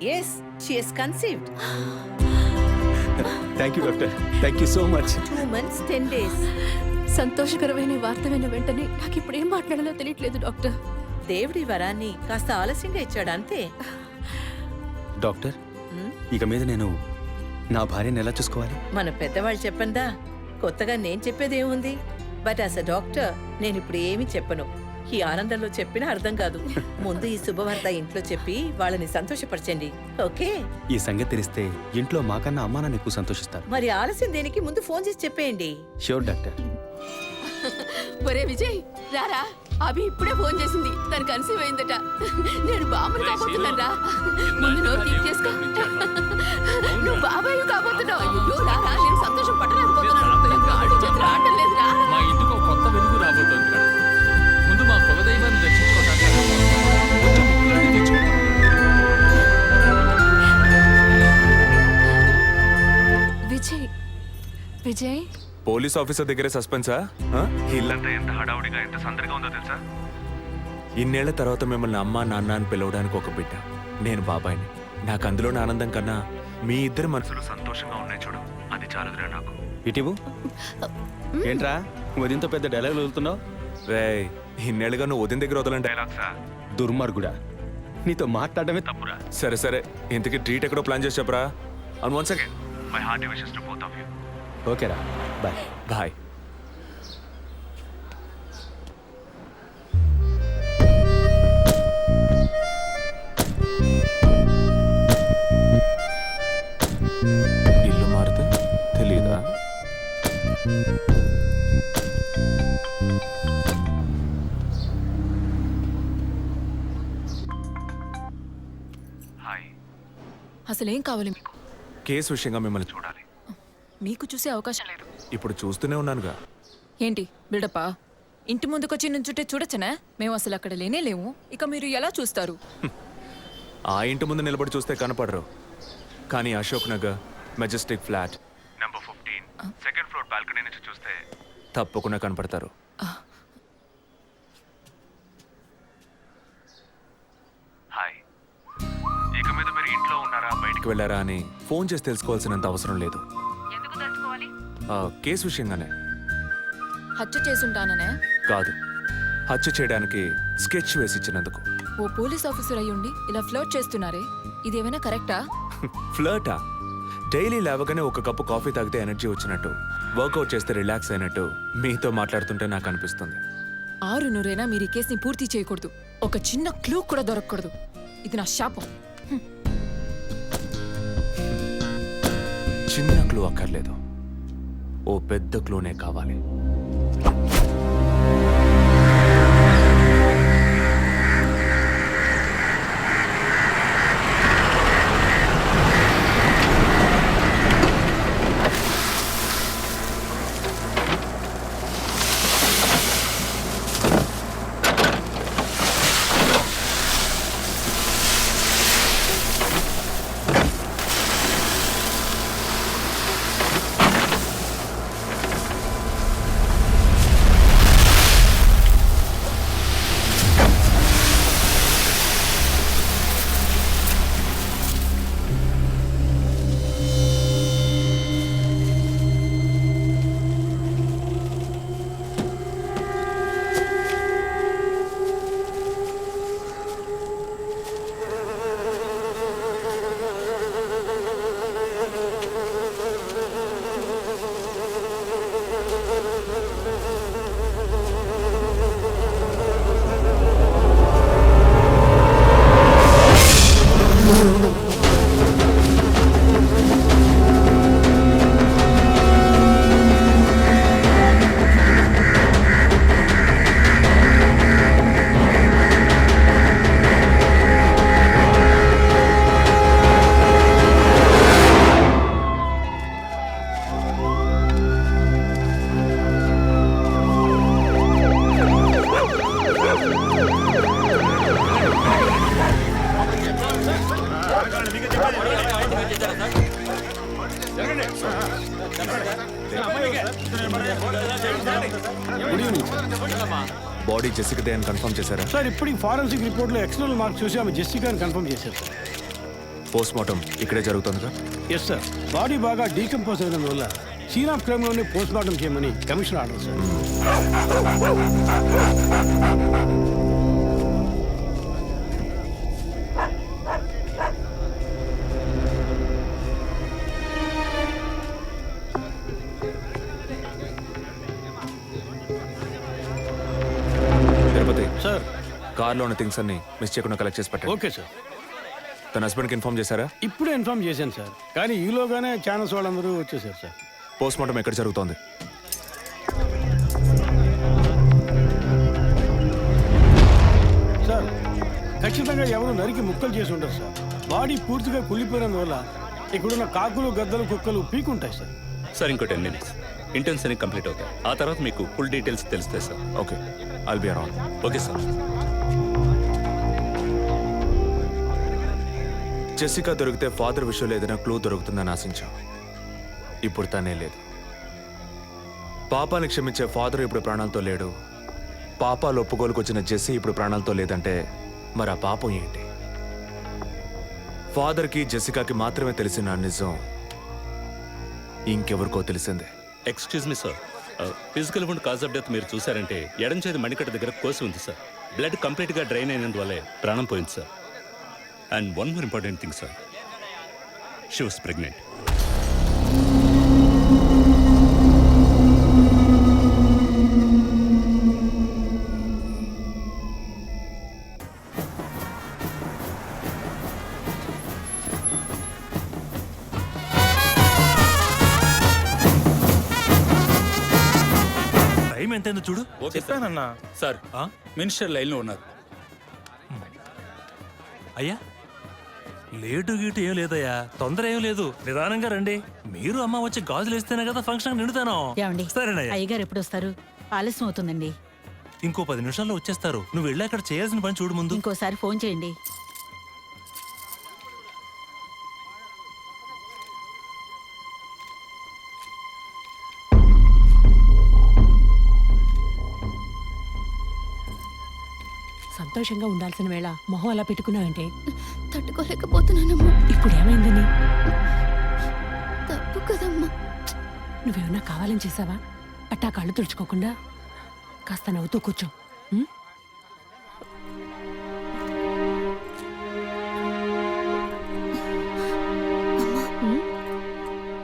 Yes, she is conceived. Thank you doctor, thank you so much. 2 months 10 days. సంతోషకరమైన వార్త విన్న వెంటనే నాకు ఇప్పుడు ఏం మాట్లాడాలో తెలియట్లేదు డాక్టర్. దేవుడి వరాన్ని కాస్త ఆలస్యంగా ఇచ్చాడు అంతే. డాక్టర్, ఇక మీద నేను నా భార్యను ఎలా చూసుకోవాలి? మన పెద్దవాళ్ళు చెప్పందా, కొత్తగా నేను చెప్పేదేముంది. బట్ యాజ్ అ డాక్టర్ నేను ఇప్పుడు ఏమీ చెప్పను. ఈ ఆనందంలో చెప్పినా అర్థం కాదు. ముందు ఈ శుభవార్త ఇంట్లో చెప్పి వాళ్ళని సంతోషపరచండి, ఓకే? ఈ సంగతి తెలిస్తే ఇంట్లో మాకన్నా అమ్మా నాన్న ఎక్కువ సంతోషిస్తారు. మరి ఆలస్యం దేనికి, ముందు ఫోన్ చేసి చెప్పేయండి. Sure doctor. ఒరే విజయ్ రారా, అభి ఇప్పుడే ఫోన్ చేసింది, తను కన్సీవ్ అయిందట. నేను బాబుని కాబోతున్నారా, ముందు నోరు తీపి చేసుకో. నువ్వు బాబాయ్ కాబోతున్నావు. అయ్యో రారా, నేను సంతోషం పట్టలేకపోతున్నాను. కాళ్ళు చేతులు ఆడటం లేదురా. మా ఇంటికి ఒక కొత్త వెలుగు రాబోతోంది మేడం. ముందు మా కులదైవాన్ని దర్శించుకోవడానికి కొంచెం ముక్కులన్నీ తెచ్చుకుంటాం. విజయ్ విజయ్ పోలీస్ ఆఫీసర్ దగ్గరే సస్పెన్సా? ఇల్లంతా ఎంత హడావుడిగా ఎంత సందడిగా ఉందో తెలుసా? ఇన్నేళ్ల తర్వాత మిమ్మల్ని అమ్మా నాన్న అని పిలవడానికి ఒక బిడ్డ, నేను బాబాయిని. నాకు అందులోని ఆనందం కన్నా మీ ఇద్దరు మనసులు సంతోషంగా ఉన్నాయి చూడు, అది చాలుదురా నాకు. ఇటీవు ఏంట్రా ఉదయంతో పెద్ద డైలాగ్ వదులుతున్నావు? రే, ఇన్నేళ్ళుగా నువ్వు ఉదయం దగ్గర వదలని డైలాగ్సా? దుర్మార్గుడా, నీతో మాట్లాడమే తప్పురా. సరే సరే, ఇంతకీ ట్రీట్ ఎక్కడో ప్లాన్ చేసి చెప్పరా. And once again my hearty wishes to both of you. ఓకేరా, బాయ్. బాయ్. ఇల్లు మారితే తెలీదా? హాయ్. అసలేం కావాలి మీకు? కేసు విషయంగా మిమ్మల్ని చూడాలి. మీకు చూసే అవకాశం లేదు. ఇప్పుడు చూస్తూనే ఉన్నానుగా. ఏంటి బిల్డప్పా? ఇంటి ముందుకొచ్చి నుంచుంటే చూడొచ్చనా? మేము అసలు అక్కడ లేనే లేము, ఇక మీరు ఎలా చూస్తారు? ఆ ఇంటి ముందు నిలబడి చూస్తే కనపడరు, కానీ Ashok Nagar Majestic flat number 15 second floor balcony నుంచి చూస్తే తప్పకుండా కనపడతారు. హాయ్. ఇక మీద మీరు ఇంట్లో ఉన్నారా బయటికి వెళ్ళారా అని ఫోన్ చేసి తెలుసుకోవాల్సినంత అవసరం లేదు. కేసు విషయంగానే. హత్య చేసుంటాననే కాదు, హత్య చేయడానికి స్కెచ్ వేసి ఇచ్చినందుకు. ఓ పోలీస్ ఆఫీసర్ అయ్యుండి ఇలా ఫ్లర్ట్ చేస్తున్నారే, ఇదేమైనా కరెక్టా? ఫ్లర్టా? డైలీ లేవగానే ఒక కప్పు కాఫీ తాగితే ఎనర్జీ వచ్చినట్టు, వర్కౌట్ చేస్తే రిలాక్స్ అయినట్టు మీతో మాట్లాడుతుంటే నాకు అనిపిస్తుంది. 6 మీరు ఈ కేసుని పూర్తి చేయకూడదు, ఒక చిన్న క్లూ కూడా దొరకకూడదు. ఇది నా శాపం. చిన్న క్లూ అక్కర్లేదు, ఓ పెద్ద క్లూనే కావాలి. బాడీ జెసికాదే అని కన్ఫర్మ్ చేశారా? సార్ ఇప్పుడు ఫారెన్సిక్ రిపోర్ట్లో ఎక్స్టర్నల్ మార్క్స్ చూసి ఆమె జెసికా అని కన్ఫర్మ్ చేశారు సార్. పోస్ట్ మార్టం ఇక్కడే జరుగుతుందిగా? ఎస్ సార్, బాడీ బాగా డీకంపోజ్ అయిన వల్ల సీన్ ఆఫ్ క్రైమ్లోనే పోస్ట్ మార్టం చేయమని commission order sir. Tirupati sir కార్లో ఉన్న థింగ్స్ అన్ని మిస్ చేయకుండా కలెక్ట్ చేసి పెట్టండి. ఓకే సార్, తన హస్బెండ్కి ఇన్ఫార్మ్ చేశారా? ఇప్పుడే ఇన్ఫార్మ్ చేశాను సార్, కానీ ఈలోగానే ఛానల్స్ వాళ్ళందరూ వచ్చేసారు సార్. పోస్ట్ మార్టం ఎక్కడ జరుగుతోంది? సార్ ఖచ్చితంగా ఎవరు నరికి ముక్కలు చేసి ఉంటారు సార్. బాడీ పూర్తిగా కుళ్ళిపోయినందువల్ల ఇక్కడున్న కాకులు గద్దలు కుక్కలు పీకుంటాయి సార్. సార్ ఇంకో 10 minutes ఇంటెన్స్ అని కంప్లీట్ అవుతాయి. ఆ తర్వాత మీకు ఫుల్ డీటెయిల్స్ తెలుస్తాయి sir. Okay, I'll be around. Okay sir. Jessica దొరికితే ఫాదర్ విషయంలో ఏదైనా క్లూ దొరుకుతుందని ఆశించాం. ఇప్పుడు తనే లేదు. పాపాన్ని క్షమించే ఫాదర్ ఇప్పుడు ప్రాణాలతో లేడు. పాపాలు ఒప్పుకోలుకు వచ్చిన జెస్సీ ఇప్పుడు ప్రాణాలతో లేదంటే మరి ఆ పాపం ఏంటి? ఫాదర్కి జెసికాకి మాత్రమే తెలిసిన నిజం ఇంకెవరికో తెలిసిందే. Excuse me sir, physical wound cause of death మీరు చూసారంటే ఎడం చేతి మణికట్ట దగ్గర కోసి ఉంది సార్. బ్లడ్ కంప్లీట్గా డ్రైన్ అయినందువల్లే ప్రాణం పోయింది sir. And one more important thing sir, she was pregnant. Time ఎంతైందో చూడు. చెప్పానన్నా సార్. మినిస్టర్ లైన్లో ఉన్నారు. అయ్యా లేటు గీటు ఏం లేదయ్యా, తొందర ఏం లేదు, నిదానంగా రండి. మీరు అమ్మ వచ్చి గాజులు వేస్తేనే కదా ఫంక్షన్ నిండుతాను. ఏమండి, సరేనయ్యా. అయ్యగారు ఎప్పుడు వస్తారు? ఆలస్యం అవుతుందండి. ఇంకో 10 నిమిషాల్లో వచ్చేస్తారు. నువ్వు వెళ్ళి అక్కడ చేయాల్సిన పని చూడు ముందు. ఇంకోసారి ఫోన్ చేయండి. సంతోషంగా ఉండాల్సిన వేళ మొహం అలా పెట్టుకున్నావంటే? తట్టుకోలేకపోతున్నానమ్మా. ఇప్పుడు ఏమైందని? తప్పు కదమ్మా. నువ్వేమన్నా కావాలని చేసావా? అట్టా కళ్ళు తుడుచుకోకుండా కాస్త నవ్వుతూ కూర్చో. ఉం?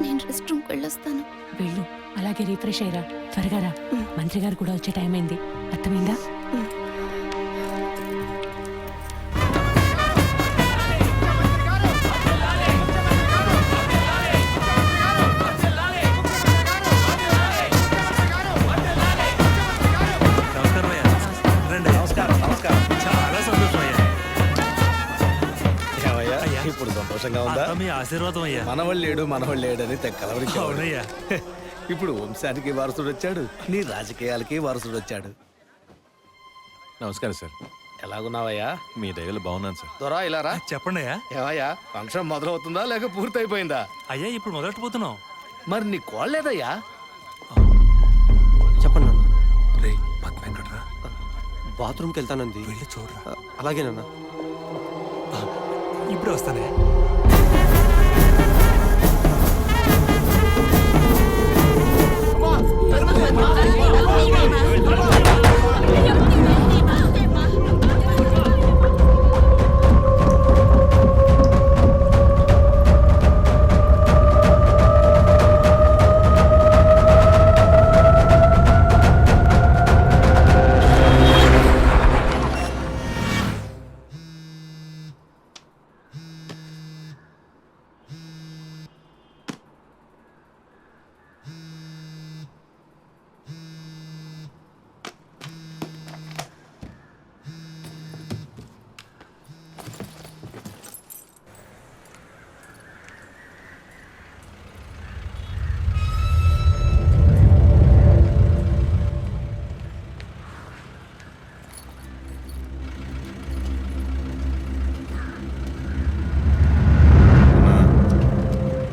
నేను రెస్ట్ రూమ్కి వెళ్ళొస్తాను. వెళ్ళు, అలాగే రిఫ్రెష్ అయ్యరా. త్వరగా రా, మంత్రి గారు కూడా వచ్చే టైం అయింది. అర్థమైందా? నమస్కారం అయ్యా. రండి. చాలా సంతోషం అయ్యా. అయ్యా, ఇప్పుడు సంతోషంగా ఉందా? అంతా మీ ఆశీర్వాదం అయ్యా. మనవాళ్ళు లేడు మనవాళ్ళు లేడని తెక్కలవరికి. అవునయ్యా. ఇప్పుడు వంశానికి వారసుడు వచ్చాడు, నీ రాజకీయాలకి వారసుడు వచ్చాడు. నమస్కారం సార్. ఎలాగున్నావయ్యా? మీ దయలో బాగున్నాను సార్. దొరా ఇలారా. చెప్పండి అయ్యా. ఏవయ్యా, ఫంక్షన్ మొదలవుతుందా లేక పూర్తయిపోయిందా? అయ్యా ఇప్పుడు మొదలెట్టబోతున్నాం. మరి నీ కోళ్ళేదయ్యా? చెప్పండి నాన్న. రే పద్మ ఎక్కడ్రా? బాత్రూమ్కి వెళ్తానంది. వెళ్ళి చూడరా. అలాగేనన్నా. ఇప్పుడు వస్తానే.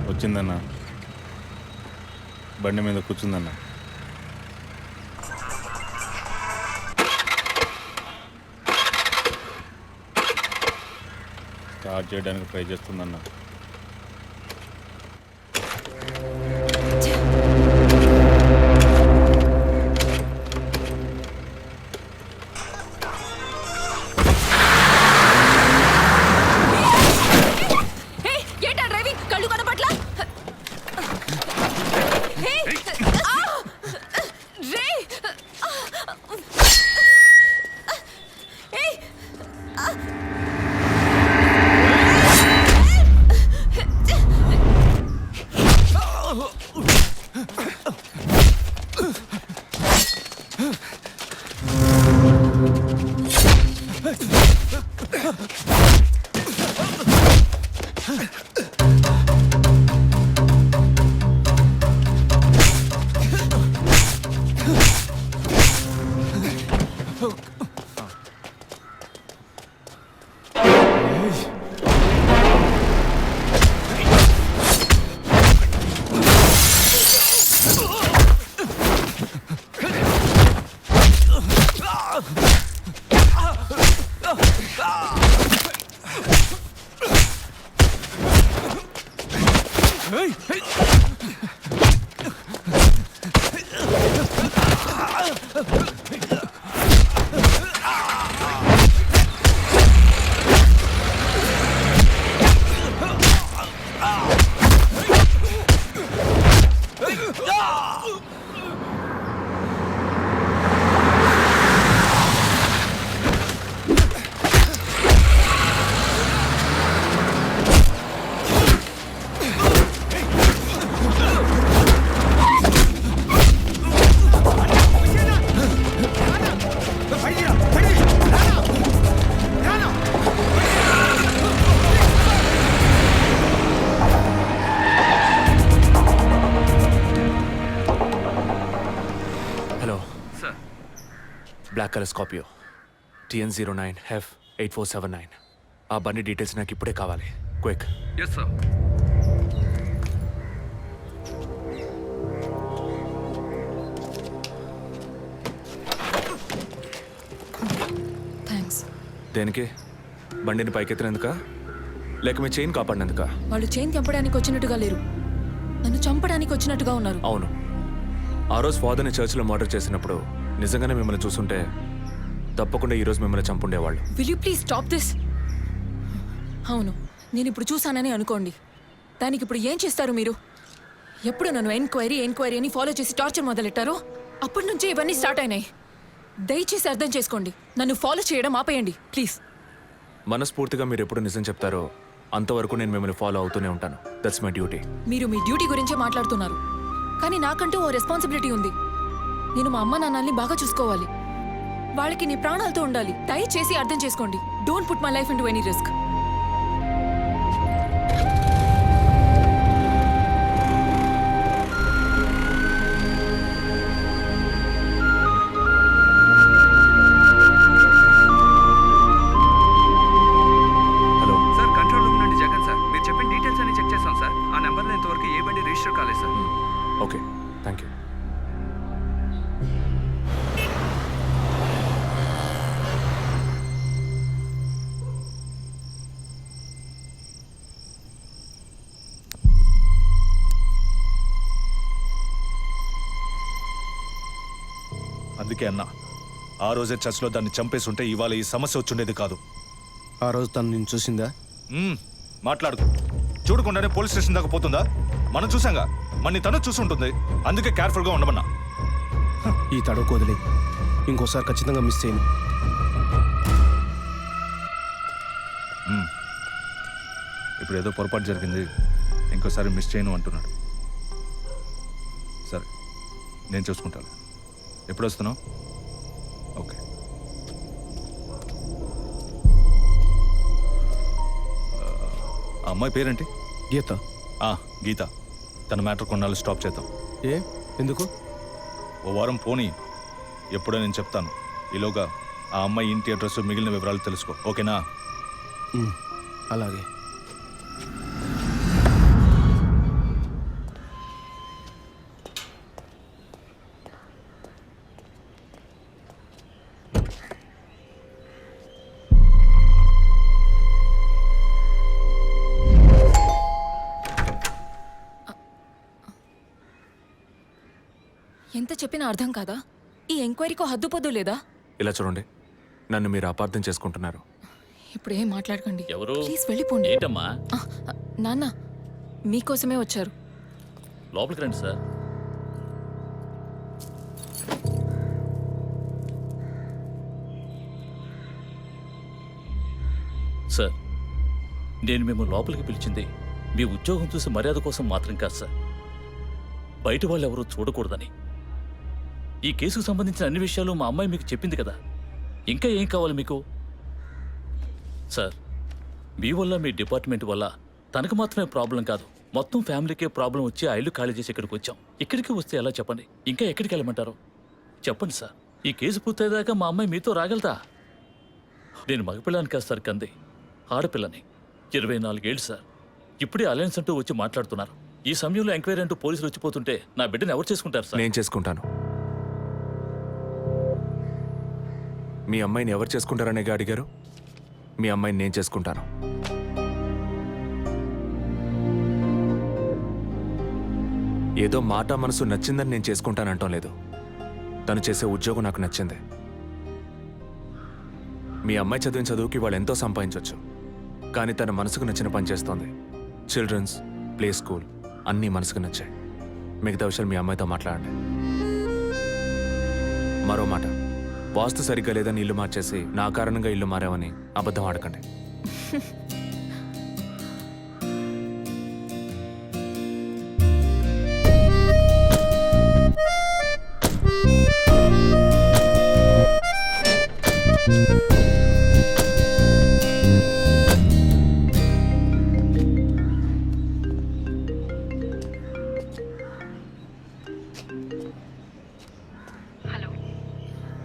వచ్చిందన్నా, బండి మీద కూర్చుందన్నా. స్టార్ట్ చేయడానికి ట్రై చేస్తుందన్న. ఏంటా డ్రైవింగ్? కళ్ళు కనపట్లా? Black colour Scorpio TN09F8479. ఆ బండి డీటెయిల్స్ నాకు ఇప్పుడే కావాలి. క్విక్. Yes sir. థ్యాంక్స్. దేనికి? బండిని పైకెత్తినందుక లేక మీ చైన్ కాపాడినందుక? వాళ్ళు చైన్ తెంపడానికి వచ్చినట్టుగా లేరు, నన్ను చంపడానికి వచ్చినట్టుగా ఉన్నారు. అవును, ఆ రోజు ఫాదర్ని చర్చిలో మర్డర్ చేసినప్పుడు నిజంగానే మిమ్మల్ని చూస్తుంటే తప్పకుండా ఈరోజు మిమ్మల్ని చంపుండేవాళ్ళు. Will you please stop this? అవును, నేను ఇప్పుడు చూసానని అనుకోండి, దానికి ఇప్పుడు ఏం చేస్తారు మీరు? ఎప్పుడు నన్ను ఎంక్వైరీ అని ఫాలో చేసి టార్చర్ మొదలెట్టారో అప్పటి నుంచే ఇవన్నీ స్టార్ట్ అయినాయి. దయచేసి అర్థం చేసుకోండి, నన్ను ఫాలో చేయడం ఆపేయండి ప్లీజ్. మనస్ఫూర్తిగా మీరు ఎప్పుడు నిజం చెప్తారో అంతవరకు నేను మిమ్మల్ని ఫాలో అవుతూనే ఉంటాను. That's my duty. మీరు మీ డ్యూటీ గురించే మాట్లాడుతున్నారు, కానీ నాకంటూ ఓ రెస్పాన్సిబిలిటీ ఉంది. నేను మా అమ్మ నాన్నల్ని బాగా చూసుకోవాలి, వాళ్ళకి నీ ప్రాణాలతో ఉండాలి. దయచేసి అర్థం చేసుకోండి. Don't put my life into any risk. Hello sir, control room నుండి జగన్ సార్. మీరు చెప్పిన డీటెయిల్స్ అన్ని చెక్ చేశాం సార్. ఆ నెంబర్లో ఇంతవరకు ఏ బండి రిజిస్టర్ కాలేదు సార్. Okay, thank you. అందుకే అన్న, ఆ రోజే చర్చ్లో దాన్ని చంపేసి ఉంటే ఇవాళ ఈ సమస్య వచ్చుండేది కాదు. ఆ రోజు తను నేను చూసిందా? మాట్లాడుకో. చూడకుండానే పోలీస్ స్టేషన్ దాకా పోతుందా? మనం చూసాంగా, మన తను చూసి ఉంటుంది. అందుకే కేర్ఫుల్గా ఉండమన్నా. ఈ తడవకు వదిలే, ఇంకోసారి ఖచ్చితంగా మిస్ చేయను. ఇప్పుడు ఏదో పొరపాటు జరిగింది, ఇంకోసారి మిస్ చేయను అంటున్నాడు. సరే, నేను చూసుకుంటాను. ఎప్పుడు వస్తున్నావు? ఓకే. ఆ అమ్మాయి పేరేంటి? గీత. గీత. తన మ్యాటర్ కొన్నాళ్ళు స్టాప్ చేద్దాం. ఏ ఎందుకు? ఓ వారం పోనీ, ఎప్పుడో నేను చెప్తాను. ఈలోగా ఆ అమ్మాయి ఇంటి అడ్రస్, మిగిలిన వివరాలు తెలుసుకో. ఓకేనా? అలాగే. ఎంత చెప్పినా అర్థం కాదా? ఈ ఎంక్వైరీకో హద్దుపొద్దు లేదా? ఇలా చూడండి, నన్ను మీరు అపార్థం చేసుకుంటున్నారు. ఇప్పుడు ఏం మాట్లాడకండి. ఎవరు? ప్లీజ్ వెళ్ళిపోండి. ఏంటమ్మా? నాన్న మీకోసమే వచ్చారు. లోపలికి రండి సార్. సార్, నేను మిమ్మల్ని లోపలికి పిలిచింది మీ ఉద్యోగం చూసి మర్యాద కోసం మాత్రం కాదు సార్. బయట వాళ్ళు ఎవరూ చూడకూడదని. ఈ కేసుకు సంబంధించిన అన్ని విషయాలు మా అమ్మాయి మీకు చెప్పింది కదా. ఇంకా ఏం కావాలి మీకు? సార్, మీ వల్ల మీ డిపార్ట్మెంట్ వల్ల తనకు మాత్రమే ప్రాబ్లం కాదు, మొత్తం ఫ్యామిలీకే ప్రాబ్లం వచ్చి ఆ ఇల్లు ఖాళీ చేసి ఇక్కడికి వచ్చాం. ఇక్కడికి వస్తే ఎలా చెప్పండి? ఇంకా ఎక్కడికి వెళ్ళమంటారు చెప్పండి సార్. ఈ కేసు పూర్తయ్యేదాకా మా అమ్మాయి మీతో రాగలదా? నేను మగపిల్లని కాదు సార్, కంది ఆడపిల్లని. 24 ఏళ్ళు సార్. ఇప్పుడే అలయన్స్ అంటూ వచ్చి మాట్లాడుతున్నారు. ఈ సమయంలో ఎంక్వైరీ అంటూ పోలీసులు వచ్చిపోతుంటే నా బిడ్డను ఎవరు చేసుకుంటారు సార్? నేను చేసుకుంటాను. మీ అమ్మాయిని ఎవరు చేసుకుంటారనే అడిగారు. మీ అమ్మాయిని నేను చేసుకుంటాను. ఏదో మాట మనసు నచ్చిందని నేను చేసుకుంటానంటాం లేదు. తను చేసే ఉద్యోగం నాకు నచ్చింది. మీ అమ్మాయి చదివిన చదువుకి వాళ్ళు ఎంతో సంపాదించవచ్చు, కానీ తన మనసుకు నచ్చిన పని చేస్తోంది. చిల్డ్రన్స్ ప్లే స్కూల్ అన్నీ మనసుకు నచ్చాయి. మిగతా విషయాలు మీ అమ్మాయితో మాట్లాడండి. మరో మాట, వాస్తు సరిగ్గా లేదని ఇల్లు మార్చేసి నా కారణంగా ఇల్లు మారామని అబద్ధం ఆడకండి.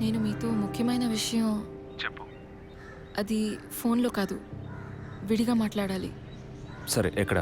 నేను మీతో ముఖ్యమైన విషయం చెప్పు. అది ఫోన్లో కాదు, విడిగా మాట్లాడాలి. సరే, ఎక్కడ?